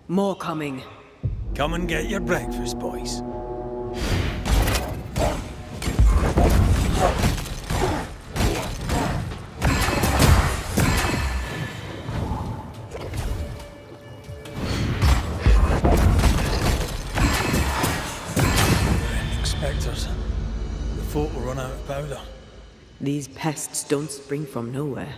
More coming. Come and get your breakfast, boys. Spectres. The fort will run out of powder. These pests don't spring from nowhere.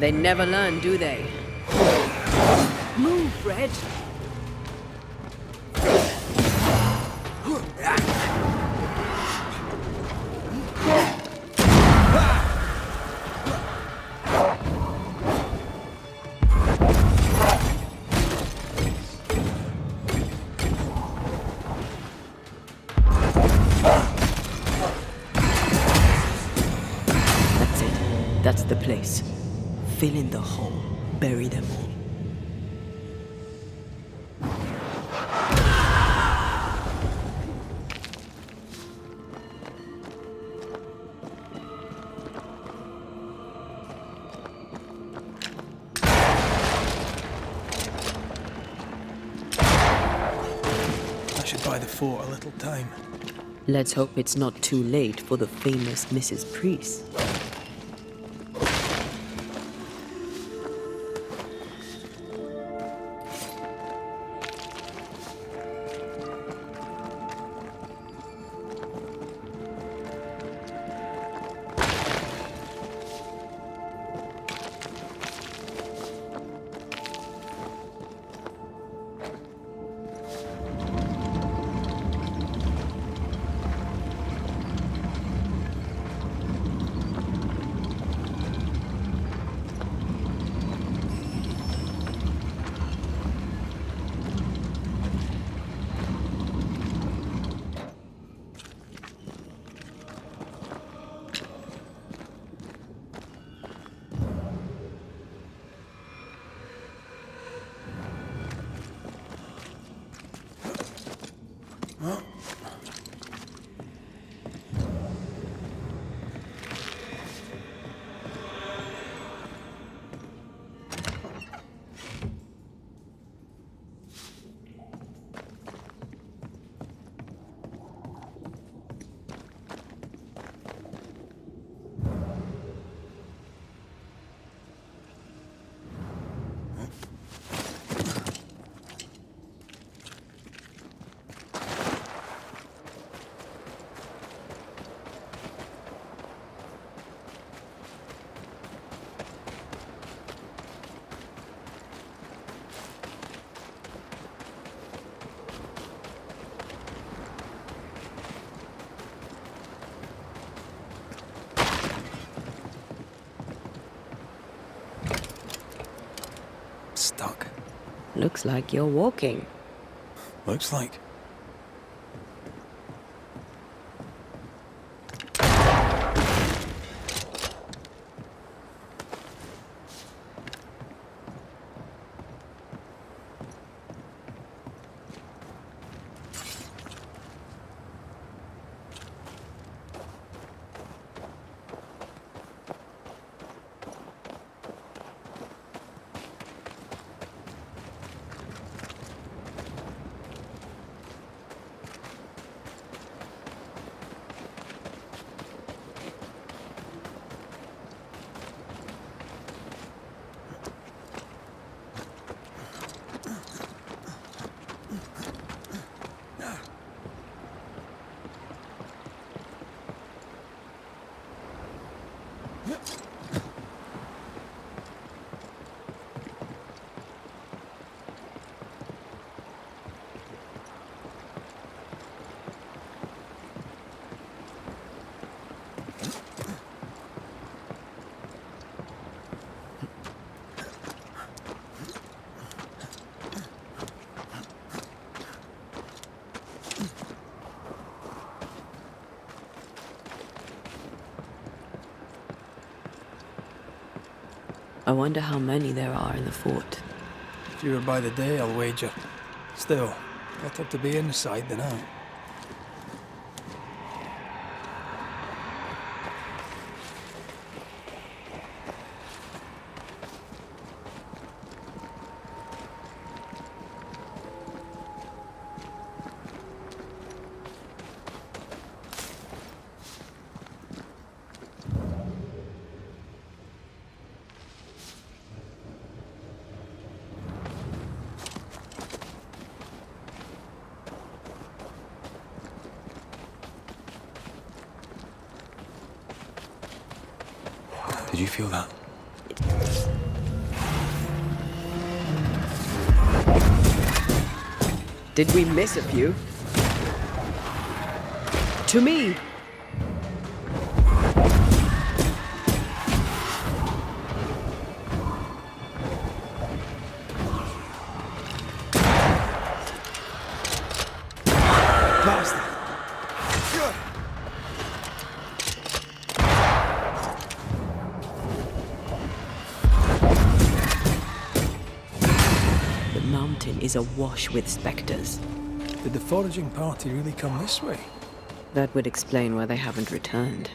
They never learn, do they? Move, Fred! That's it. That's the place. Fill in the hole. Bury them all. That should buy the fort a little time. Let's hope it's not too late for the famous Mrs. Priest. Stuck. Looks like you're walking. Looks like. I wonder how many there are in the fort. Fewer by the day, I'll wager. Still, better to be inside than out. Did you feel that? Did we miss a few? To me! Bastard! The mountain is awash with specters. Did the foraging party really come this way? That would explain why they haven't returned.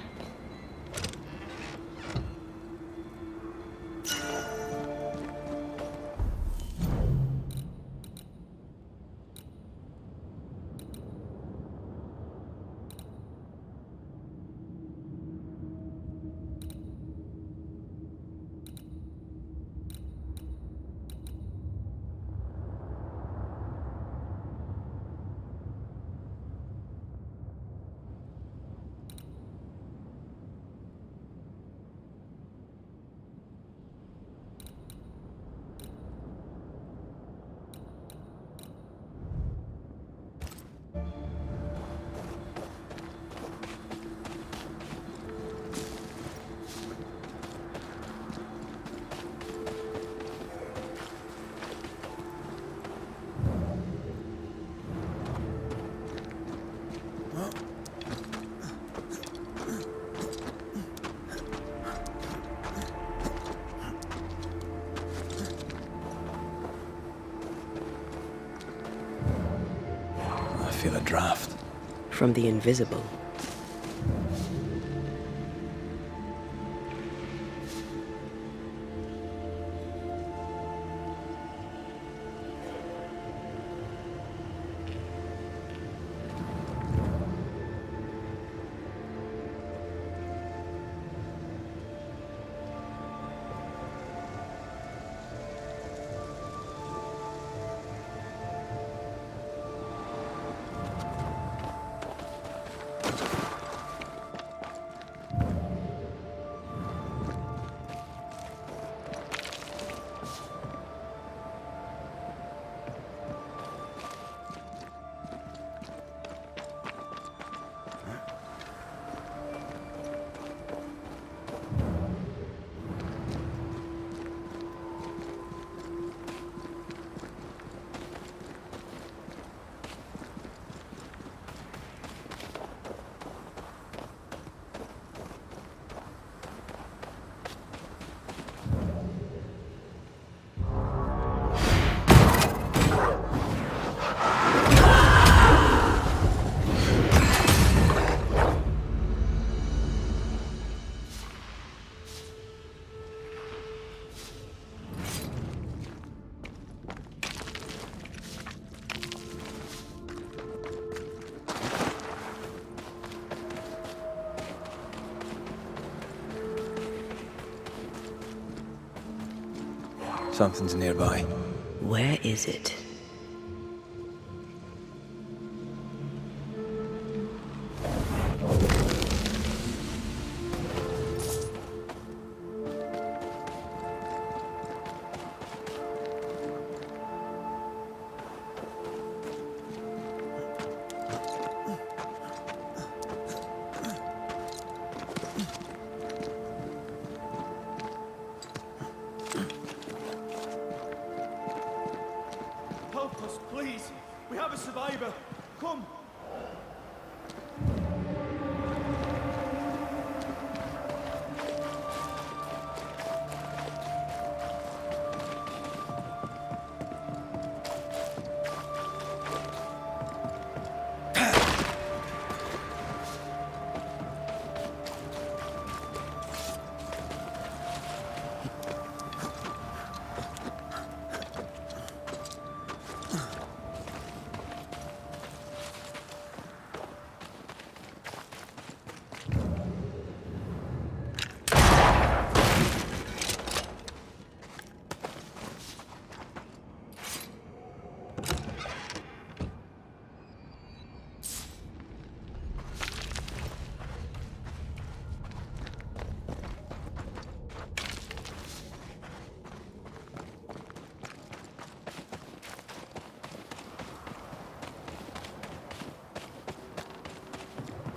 feel a draft. From the invisible. Something's nearby. Where is it? Help us, please! We have a survivor! Come!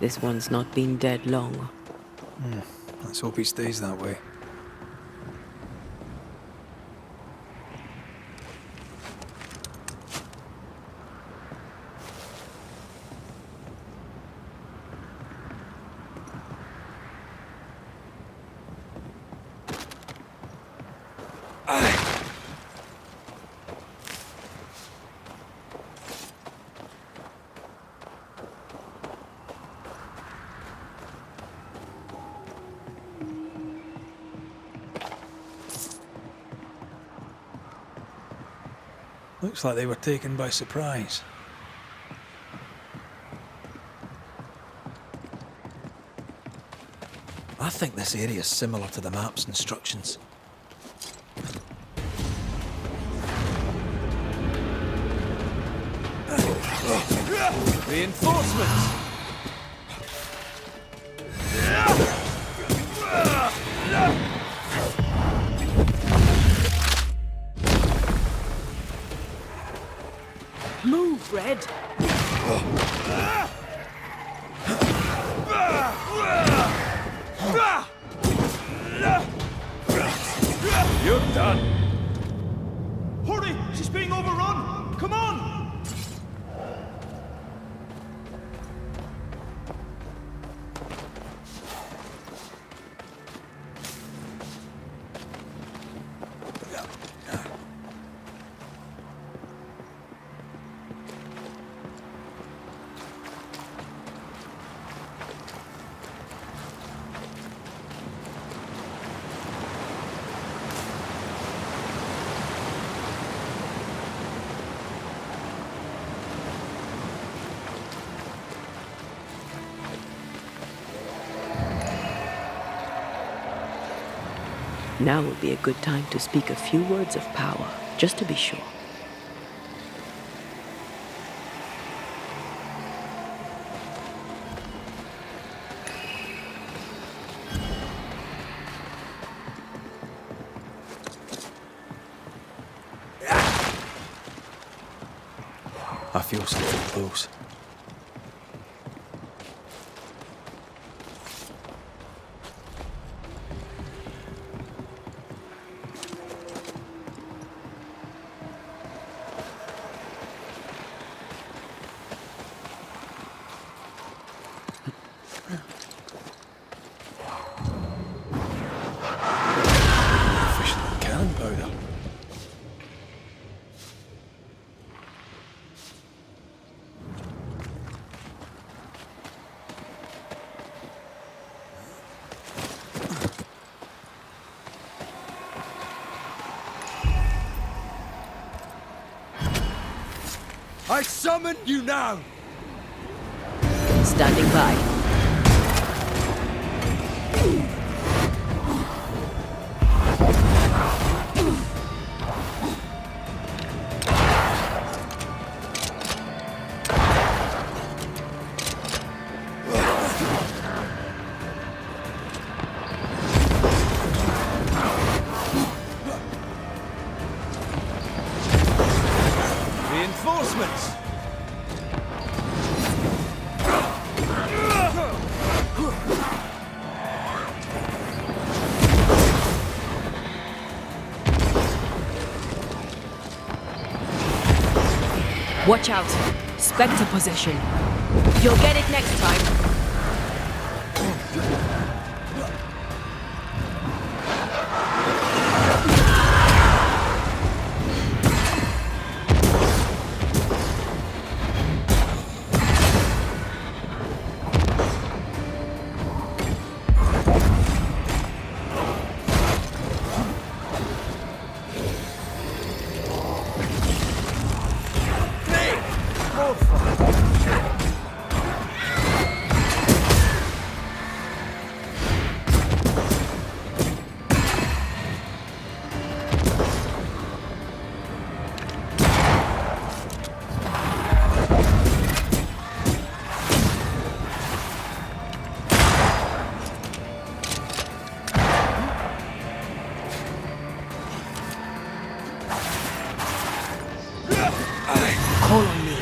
This one's not been dead long. Let's hope he stays that way. Looks like they were taken by surprise. I think this area is similar to the map's instructions. Reinforcements! Move, Red! You're done! Hurry! She's being overrun! Come on! Now would be a good time to speak a few words of power, just to be sure. I feel something close. Efficient cannon powder. I summon you now! Standing by. Reinforcements! Watch out. Spectre possession. You'll get it next time. Call on me.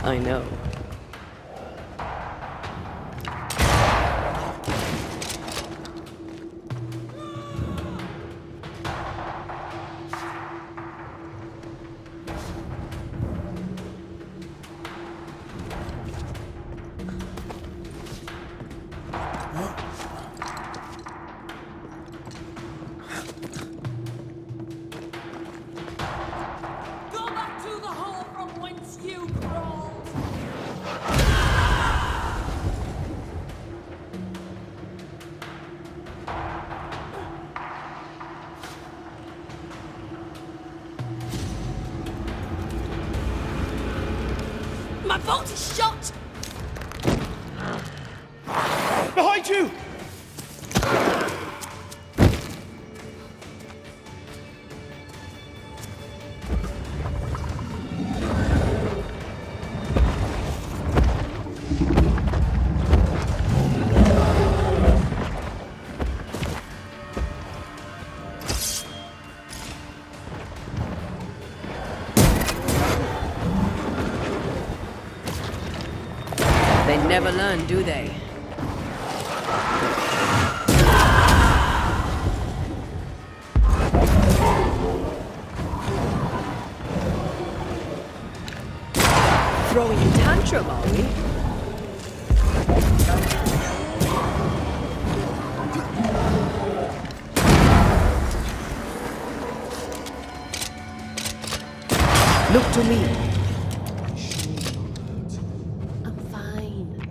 I know. Go back to the hole from whence you crawled! My boat is shot! Behind you! They never learn, do they? throwing a tantrum, are we? Look to me. I'm fine.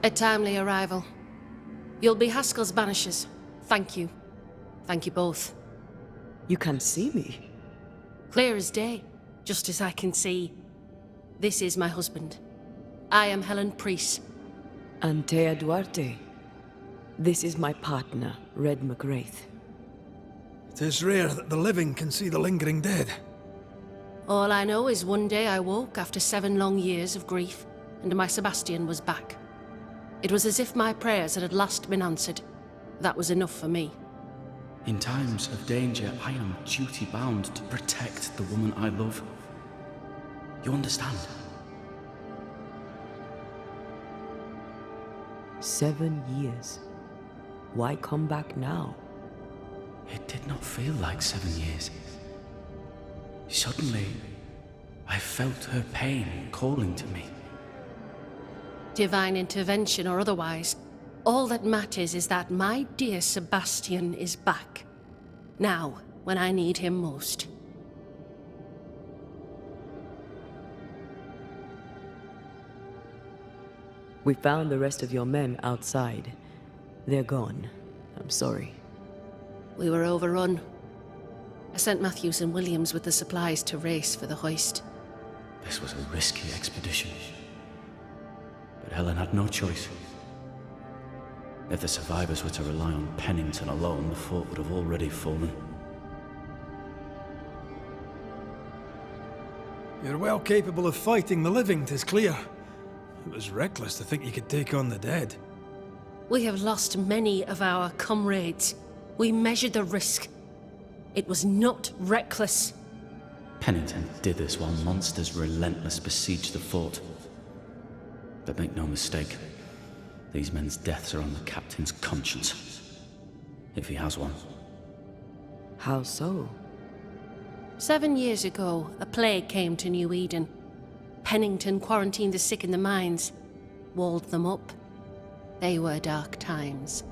A timely arrival. You'll be Haskell's banishers. Thank you. Thank you both. You can see me. Clear as day, just as I can see. This is my husband. I am Helen Priest. Antea Duarte. This is my partner, Red McGrath. It is rare that the living can see the lingering dead. All I know is one day I woke after 7 long years of grief, and my Sebastian was back. It was as if my prayers had at last been answered. That was enough for me. In times of danger, I am duty-bound to protect the woman I love. You understand? 7 years. Why come back now? It did not feel like 7 years. Suddenly, I felt her pain calling to me. Divine intervention or otherwise, all that matters is that my dear Sebastian is back. Now, when I need him most. We found the rest of your men outside. They're gone. I'm sorry. We were overrun. I sent Matthews and Williams with the supplies to race for the hoist. This was a risky expedition. But Helen had no choice. If the survivors were to rely on Pennington alone, the fort would have already fallen. You're well capable of fighting the living, 'tis clear. It was reckless to think you could take on the dead. We have lost many of our comrades. We measured the risk. It was not reckless. Pennington did this while monsters relentless besieged the fort. But make no mistake, these men's deaths are on the captain's conscience. If he has one. How so? 7 years ago, a plague came to New Eden. Pennington quarantined the sick in the mines, walled them up. They were dark times.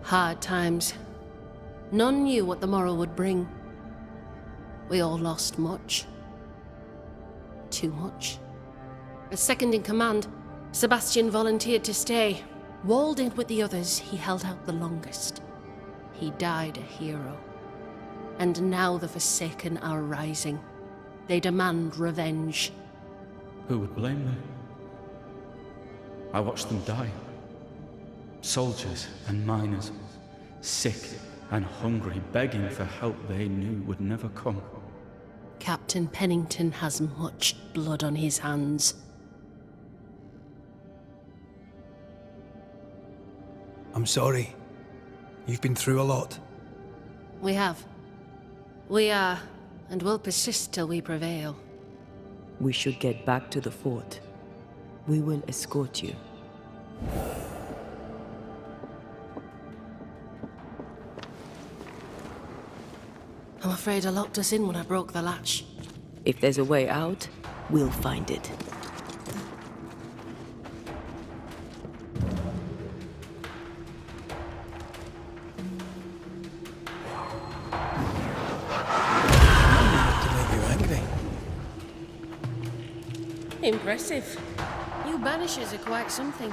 Hard times. None knew what the morrow would bring. We all lost much. Too much. As second in command, Sebastian volunteered to stay. Walled in with the others, he held out the longest. He died a hero. And now the Forsaken are rising. They demand revenge. Who would blame them? I watched them die. Soldiers and miners, sick and hungry, begging for help they knew would never come. Captain Pennington has much blood on his hands. I'm sorry. You've been through a lot. We have. We are, and will persist till we prevail. We should get back to the fort. We will escort you. I'm afraid I locked us in when I broke the latch. If there's a way out, we'll find it. Impressive. You banishers are quite something.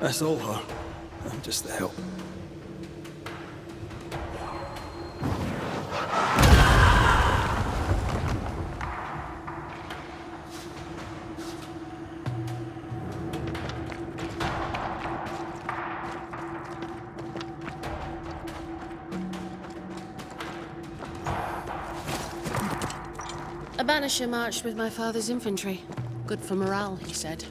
That's all her. I'm just the help. A banisher marched with my father's infantry. Good for morale, he said.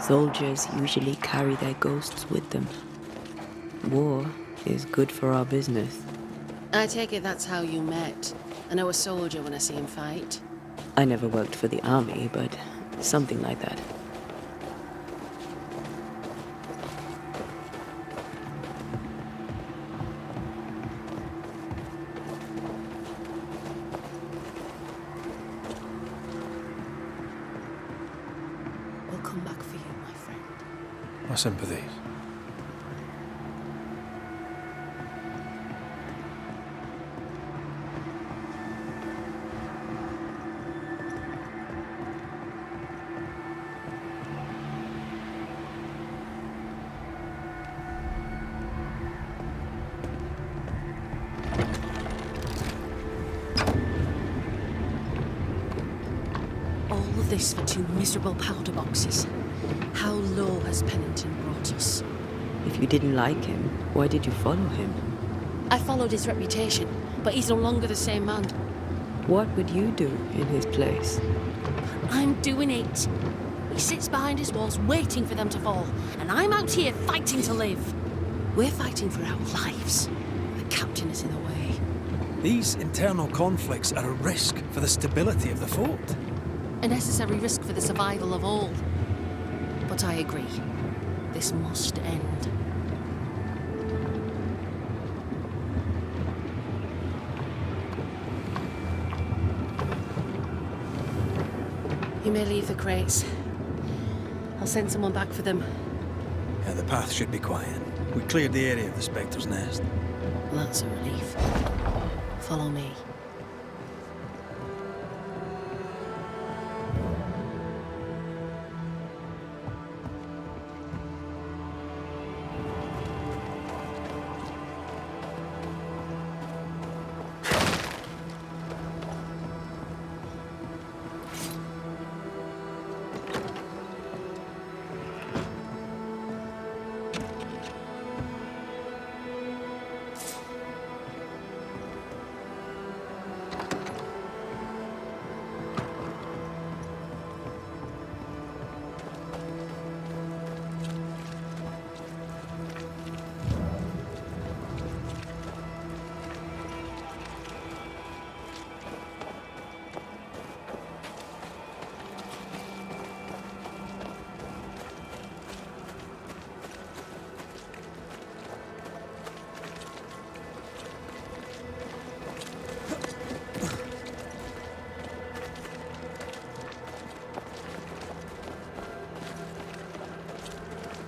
Soldiers usually carry their ghosts with them. War is good for our business. I take it that's how you met. I know a soldier when I see him fight. I never worked for the army, but something like that. We'll come back for you, my friend. My sympathies. All of this for 2 miserable powder boxes. How low has Pennington brought us? If you didn't like him, why did you follow him? I followed his reputation, but he's no longer the same man. What would you do in his place? I'm doing it. He sits behind his walls waiting for them to fall, and I'm out here fighting to live. We're fighting for our lives. The captain is in the way. These internal conflicts are a risk for the stability of the fort. A necessary risk for the survival of all. But I agree. This must end. You may leave the crates. I'll send someone back for them. Yeah, the path should be quiet. We cleared the area of the Spectre's nest. That's a relief. Follow me.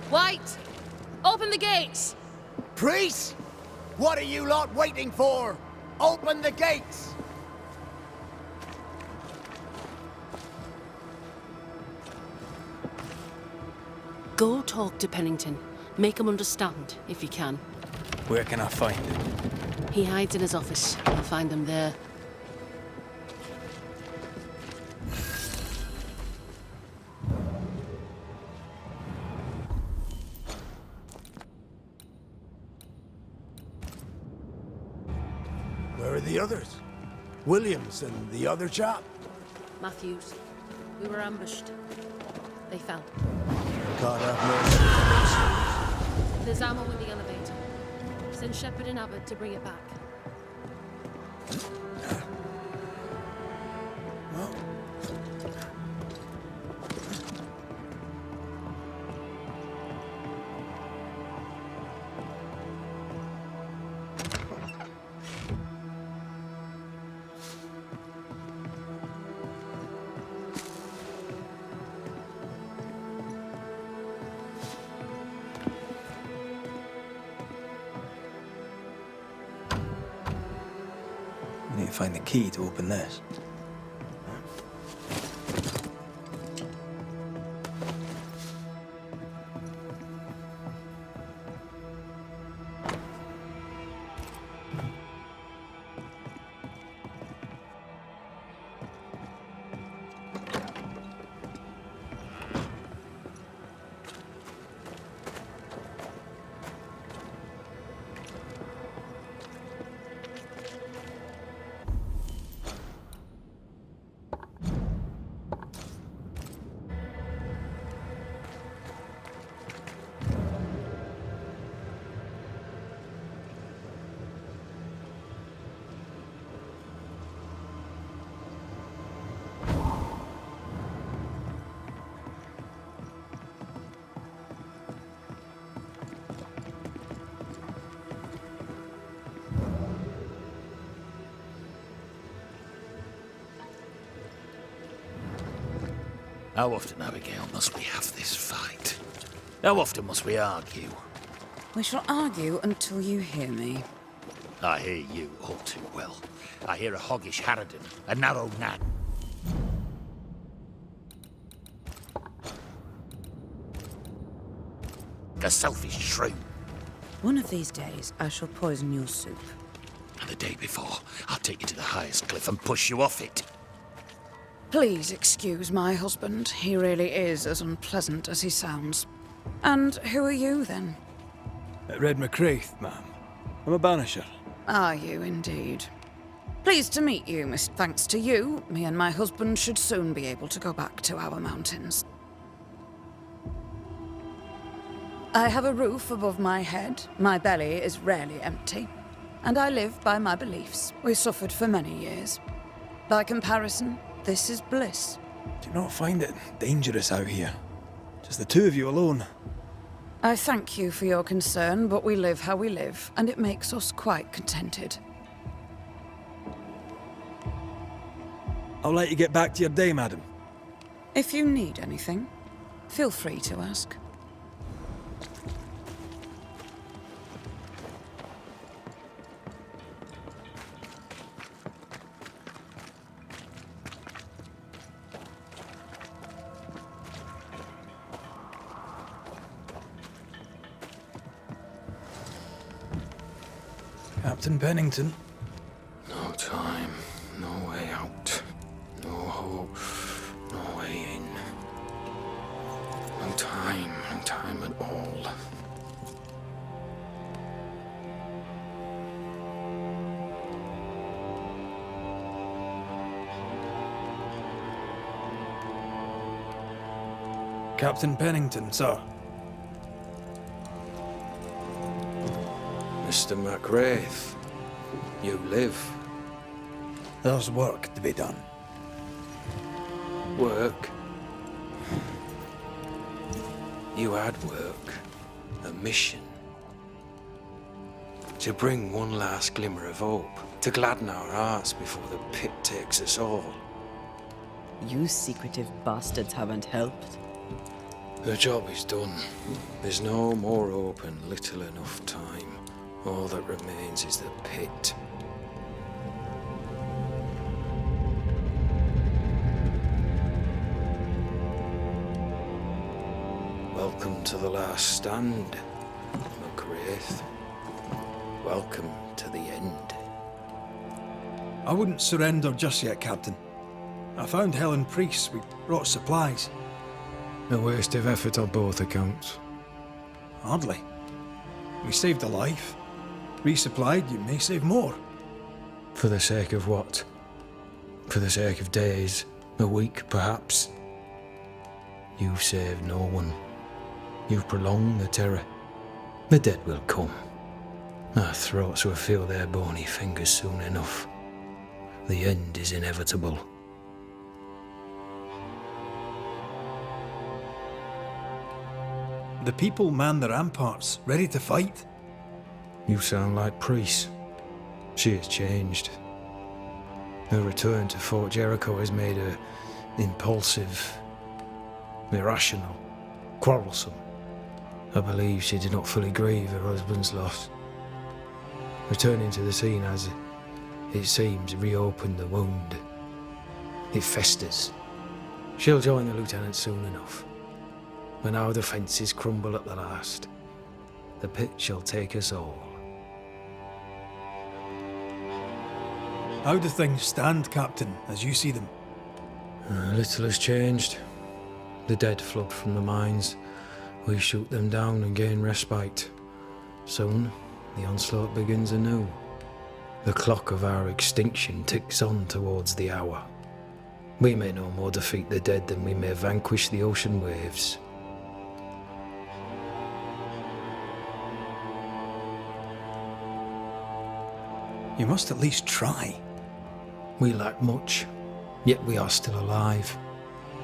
White! Open the gates! Priests? What are you lot waiting for? Open the gates! Go talk to Pennington. Make him understand, if you can. Where can I find him? He hides in his office. I'll find him there. Where are the others? Williams and the other chap? Matthews. We were ambushed. They fell. God have mercy. There's ammo in the elevator. Send Shepard and Abbott to bring it back. I need to find the key to open this. How often, Abigail, must we have this fight? How often must we argue? We shall argue until you hear me. I hear you all too well. I hear a hoggish harridan, a narrow nag. A selfish shrew. One of these days, I shall poison your soup. And the day before, I'll take you to the highest cliff and push you off it. Please excuse my husband. He really is as unpleasant as he sounds. And who are you, then? Red McCraith, ma'am. I'm a banisher. Are you, indeed? Pleased to meet you, Miss. Thanks to you, me and my husband should soon be able to go back to our mountains. I have a roof above my head, my belly is rarely empty, and I live by my beliefs. We suffered for many years. By comparison, this is bliss. Do you not find it dangerous out here? Just the two of you alone. I thank you for your concern, but we live how we live, and it makes us quite contented. I'll let you get back to your day, madam. If you need anything, feel free to ask. Captain Pennington. No time, no way out, no hope, no way in. No time at all. Captain Pennington, sir. Mr. McWraith, you live. There's work to be done. Work? You had work. A mission. To bring one last glimmer of hope. To gladden our hearts before the pit takes us all. You secretive bastards haven't helped. The job is done. There's no more hope and little enough time. All that remains is the pit. Welcome to the last stand, McWraith. Welcome to the end. I wouldn't surrender just yet, Captain. I found Helen Priest. We brought supplies. A waste of effort on both accounts. Hardly. We saved a life. Resupplied, you may save more. For the sake of what? For the sake of days, a week perhaps? You've saved no one. You've prolonged the terror. The dead will come. Our throats will feel their bony fingers soon enough. The end is inevitable. The people man the ramparts, ready to fight. You sound like Priest. She has changed. Her return to Fort Jericho has made her impulsive, irrational, quarrelsome. I believe she did not fully grieve her husband's loss. Returning to the scene has, it seems, reopened the wound. It festers. She'll join the lieutenant soon enough. When our defences crumble at the last, the pit shall take us all. How do things stand, Captain, as you see them? Little has changed. The dead flood from the mines. We shoot them down and gain respite. Soon, the onslaught begins anew. The clock of our extinction ticks on towards the hour. We may no more defeat the dead than we may vanquish the ocean waves. You must at least try. We lack much, yet we are still alive.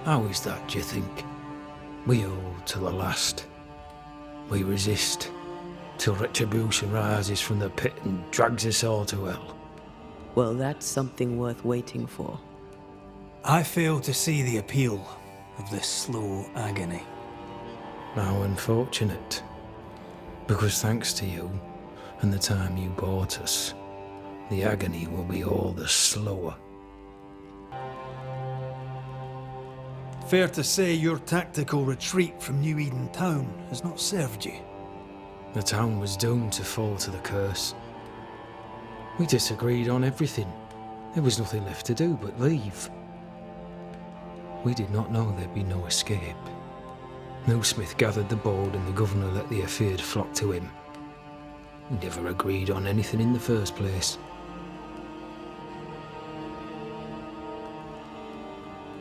How is that, do you think? We hold to the last. We resist, till retribution rises from the pit and drags us all to hell. Well, that's something worth waiting for. I fail to see the appeal. of this slow agony. How unfortunate. Because thanks to you and the time you bought us, the agony will be all the slower. Fair to say your tactical retreat from New Eden town has not served you. The town was doomed to fall to the curse. We disagreed on everything. There was nothing left to do but leave. We did not know there'd be no escape. No Smith gathered the board and the governor let the affair flock to him. We never agreed on anything in the first place.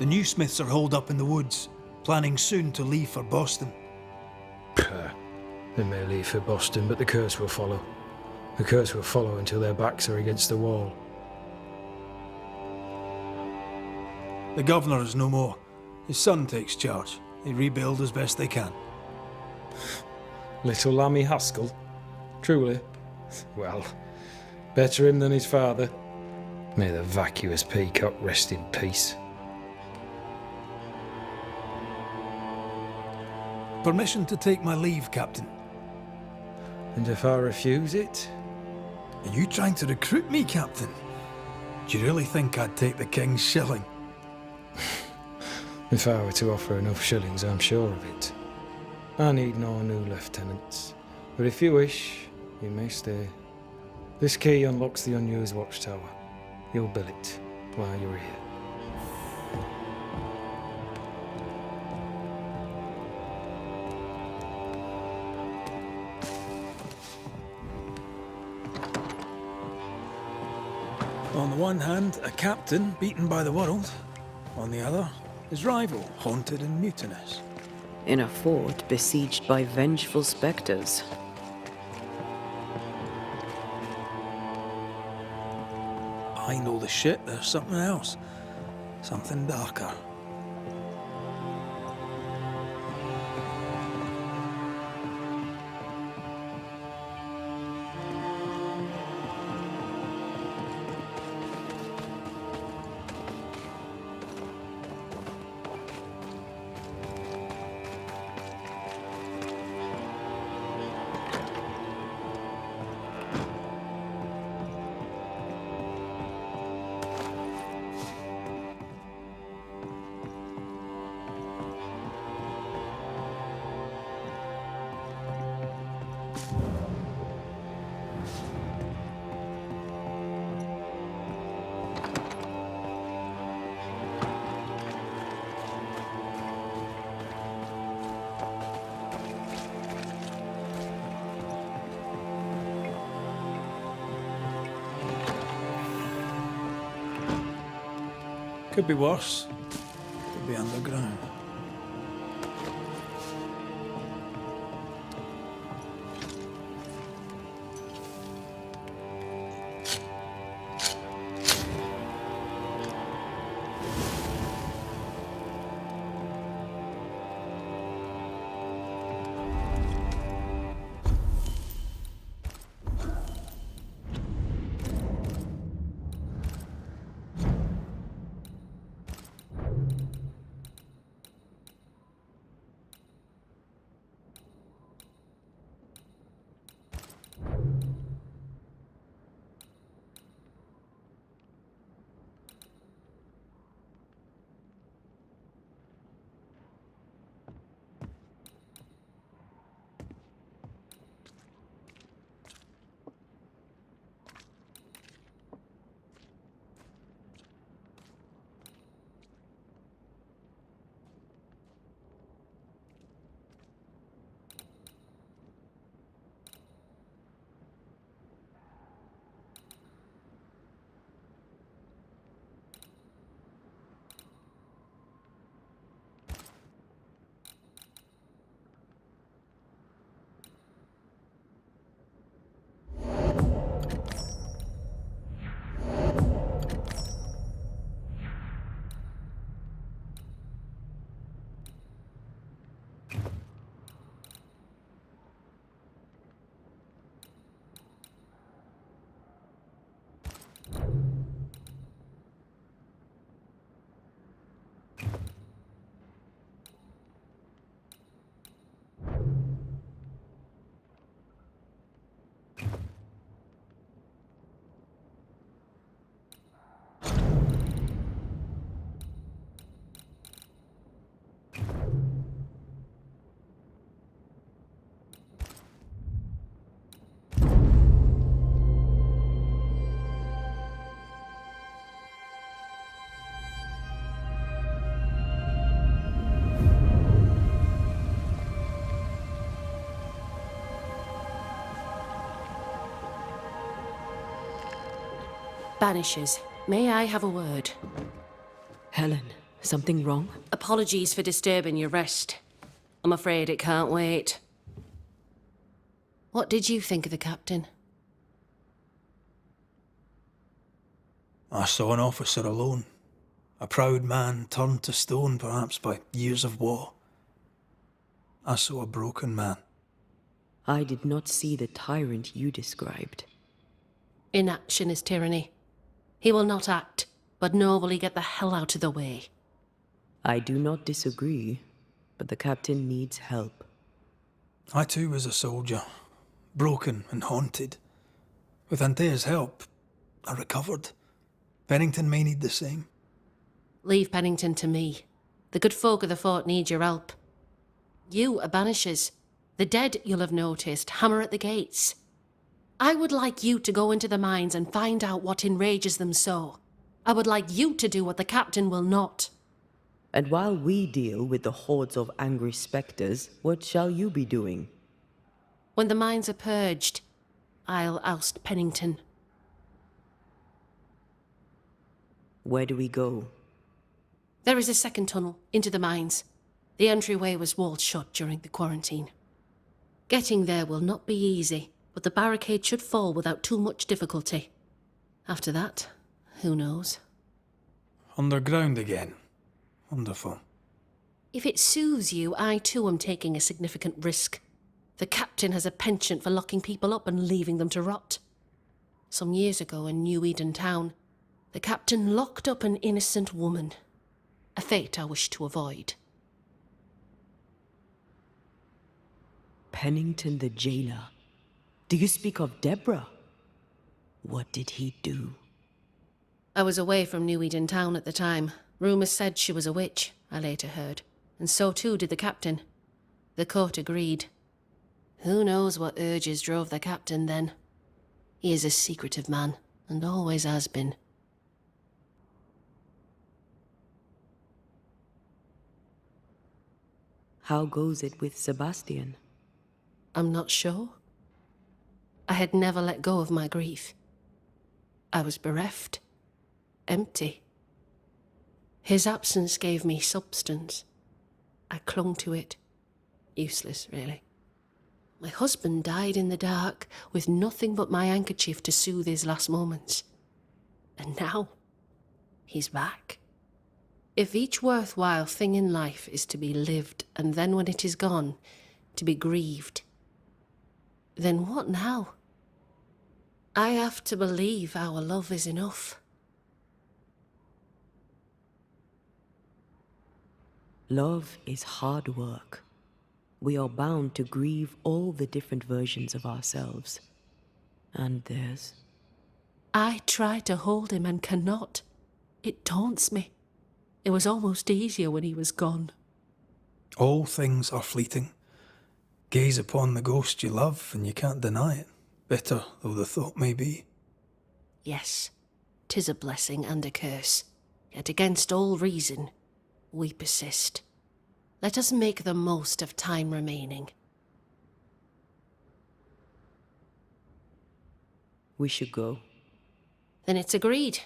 The new Smiths are holed up in the woods, planning soon to leave for Boston. They may leave for Boston, but the curse will follow. The curse will follow until their backs are against the wall. The governor is no more. His son takes charge. They rebuild as best they can. Little Lammy Haskell? Truly? Well, better him than his father. May the vacuous peacock rest in peace. Permission to take my leave, Captain. And if I refuse it? Are you trying to recruit me, Captain? Do you really think I'd take the King's shilling? If I were to offer enough shillings, I'm sure of it. I need no new lieutenants. But if you wish, you may stay. This key unlocks the unused watchtower. You'll bill it while you're here. On the one hand, a captain beaten by the world. On the other, his rival, haunted and mutinous. In a fort besieged by vengeful specters. I know the shit, there's something else. Something darker. Could be worse. Could be underground. Banishers, may I have a word? Helen, something wrong? Apologies for disturbing your rest. I'm afraid it can't wait. What did you think of the captain? I saw an officer alone. A proud man turned to stone, perhaps by years of war. I saw a broken man. I did not see the tyrant you described. Inaction is tyranny. He will not act, but nor will he get the hell out of the way. I do not disagree, but the captain needs help. I too was a soldier, broken and haunted. With Antea's help, I recovered. Pennington may need the same. Leave Pennington to me. The good folk of the fort need your help. You are Banishers. The dead, you'll have noticed, hammer at the gates. I would like you to go into the mines and find out what enrages them so. I would like you to do what the captain will not. And while we deal with the hordes of angry spectres, what shall you be doing? When the mines are purged, I'll oust Pennington. Where do we go? There is a second tunnel into the mines. The entryway was walled shut during the quarantine. Getting there will not be easy, but the barricade should fall without too much difficulty. After that, who knows? Underground again. Wonderful. If it soothes you, I too am taking a significant risk. The captain has a penchant for locking people up and leaving them to rot. Some years ago in New Eden town, the captain locked up an innocent woman. A fate I wish to avoid. Pennington the jailer. Do you speak of Deborah? What did he do? I was away from New Eden town at the time. Rumours said she was a witch, I later heard. And so too did the captain. The court agreed. Who knows what urges drove the captain then? He is a secretive man, and always has been. How goes it with Sebastian? I'm not sure. I had never let go of my grief. I was bereft. Empty. His absence gave me substance. I clung to it. Useless, really. My husband died in the dark, with nothing but my handkerchief to soothe his last moments. And now, he's back. If each worthwhile thing in life is to be lived, and then when it is gone, to be grieved, then what now? I have to believe our love is enough. Love is hard work. We are bound to grieve all the different versions of ourselves. And theirs. I try to hold him and cannot. It taunts me. It was almost easier when he was gone. All things are fleeting. Gaze upon the ghost you love and you can't deny it, bitter though the thought may be. Yes, 'tis a blessing and a curse. Yet against all reason, we persist. Let us make the most of time remaining. We should go. Then it's agreed.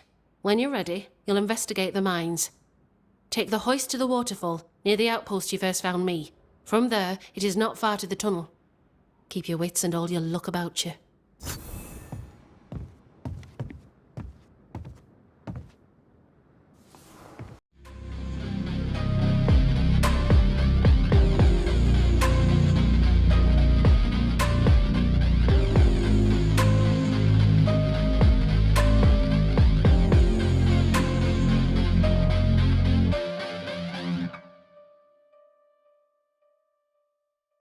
When you're ready, you'll investigate the mines. Take the hoist to the waterfall, near the outpost you first found me. From there, it is not far to the tunnel. Keep your wits and all your luck about you.